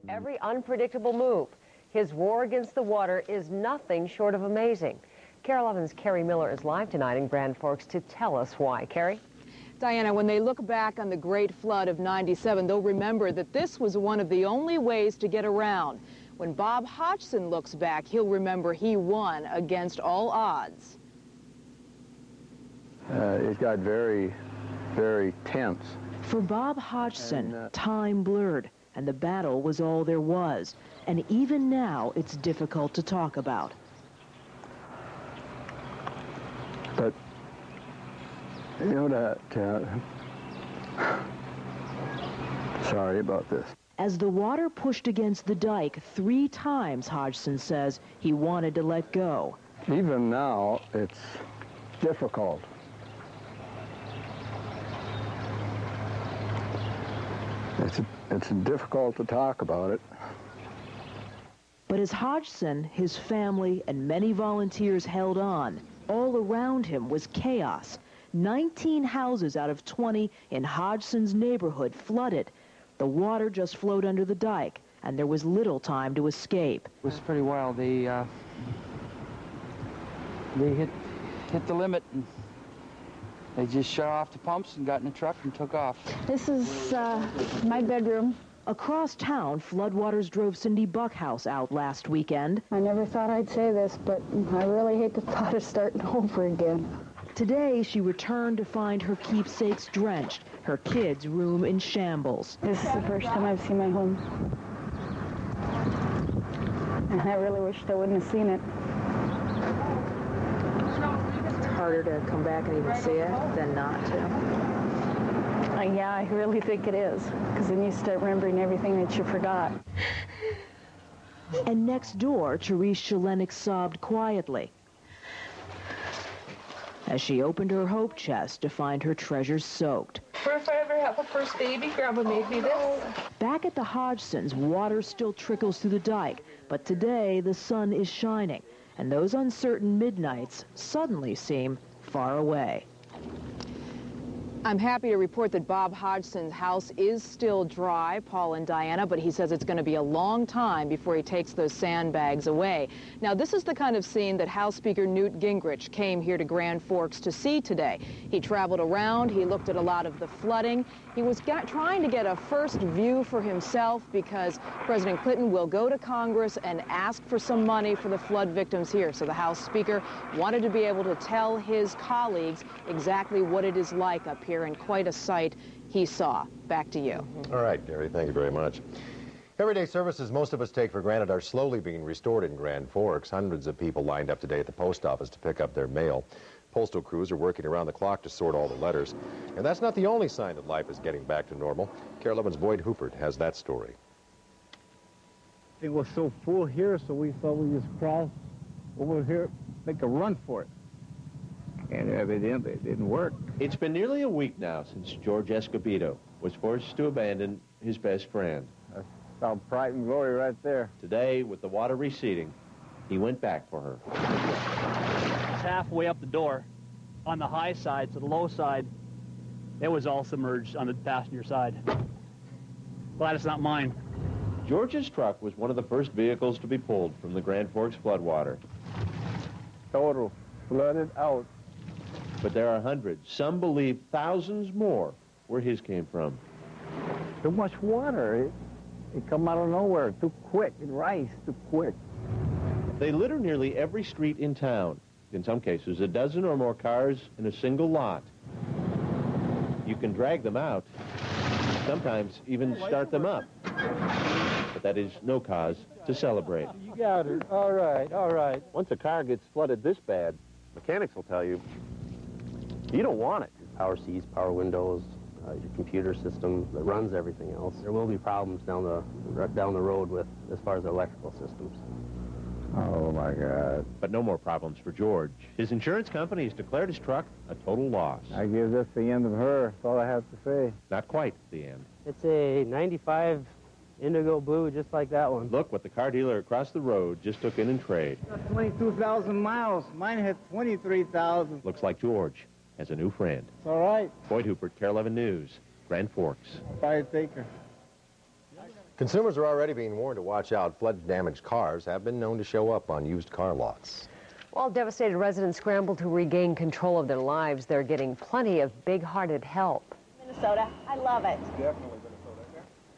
every unpredictable move. His war against the water is nothing short of amazing. KARE 11's Carrie Miller is live tonight in Grand Forks to tell us why. Carrie? Diana, when they look back on the Great Flood of '97, they'll remember that this was one of the only ways to get around. When Bob Hodgson looks back, he'll remember he won against all odds. It got very, very tense. For Bob Hodgson, time blurred, and the battle was all there was. And even now, it's difficult to talk about. But, you know, sorry about this. As the water pushed against the dike 3 times, Hodgson says he wanted to let go. Even now, it's difficult. It's difficult to talk about it. But as Hodgson, his family, and many volunteers held on, all around him was chaos. 19 houses out of 20 in Hodgson's neighborhood flooded. The water just flowed under the dike, and there was little time to escape. It was pretty wild. They hit the limit, and they just shut off the pumps and got in a truck and took off. This is my bedroom. Across town, floodwaters drove Cindy Buckhouse out last weekend. I never thought I'd say this, but I really hate the thought of starting over again. Today, she returned to find her keepsakes drenched, her kids' room in shambles. This is the first time I've seen my home. And I really wished I wouldn't have seen it. It's harder to come back and even see it than not to. Yeah, I really think it is, because then you start remembering everything that you forgot. And next door, Therese Shalenik sobbed quietly as she opened her hope chest to find her treasures soaked. For if I ever have a first baby, Grandma made me this. Back at the Hodgsons, water still trickles through the dike, but today the sun is shining, and those uncertain midnights suddenly seem far away. I'm happy to report that Bob Hodgson's house is still dry, Paul and Diana, but he says it's going to be a long time before he takes those sandbags away. Now, this is the kind of scene that House Speaker Newt Gingrich came here to Grand Forks to see today. He traveled around, he looked at a lot of the flooding. He was trying to get a first view for himself because President Clinton will go to Congress and ask for some money for the flood victims here. So the House Speaker wanted to be able to tell his colleagues exactly what it is like up here, and quite a sight he saw. Back to you. All right, Gary, thank you very much. Everyday services most of us take for granted are slowly being restored in Grand Forks. Hundreds of people lined up today at the post office to pick up their mail. Postal crews are working around the clock to sort all the letters. And that's not the only sign that life is getting back to normal. KARE 11's Boyd Hoopert has that story. It was so full here, so we thought we'd just cross over here, make a run for it. And evidently it didn't work. It's been nearly a week now since George Escobedo was forced to abandon his best friend. I saw pride and glory right there. Today, with the water receding, he went back for her. It's halfway up the door on the high side, so the low side, it was all submerged on the passenger side. Glad it's not mine. George's truck was one of the first vehicles to be pulled from the Grand Forks floodwater. Total flooded out. But there are hundreds, some believe thousands more, where his came from. Too much water. It come out of nowhere too quick. It rise too quick. They litter nearly every street in town. In some cases, a dozen or more cars in a single lot. You can drag them out, sometimes even start them up. But that is no cause to celebrate. You got it. All right, all right. Once a car gets flooded this bad, mechanics will tell you, you don't want it. Power seats, power windows, your computer system that runs everything else. There will be problems down the road with as far as the electrical systems. Oh, my God. But no more problems for George. His insurance company has declared his truck a total loss. I give this the end of her. That's all I have to say. Not quite the end. It's a 95 indigo blue, just like that one. Look what the car dealer across the road just took in trade. 22,000 miles. Mine had 23,000. Looks like George has a new friend. It's all right. Boyd Hoopert, KARE 11 News, Grand Forks. Bye, take her. Consumers are already being warned to watch out. Flood-damaged cars have been known to show up on used car lots. While devastated residents scramble to regain control of their lives, they're getting plenty of big-hearted help. Minnesota, I love it. Definitely.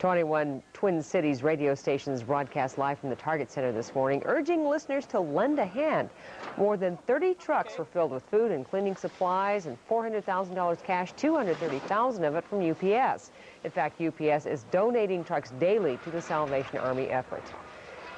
21 Twin Cities radio stations broadcast live from the Target Center this morning, urging listeners to lend a hand. More than 30 trucks were filled with food and cleaning supplies and $400,000 cash, $230,000 of it from UPS. In fact, UPS is donating trucks daily to the Salvation Army effort.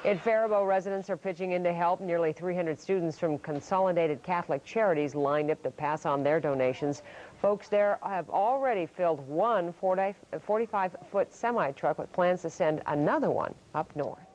In Faribault, residents are pitching in to help. Nearly 300 students from Consolidated Catholic Charities lined up to pass on their donations. Folks there have already filled one 45-foot semi-truck with plans to send another one up north.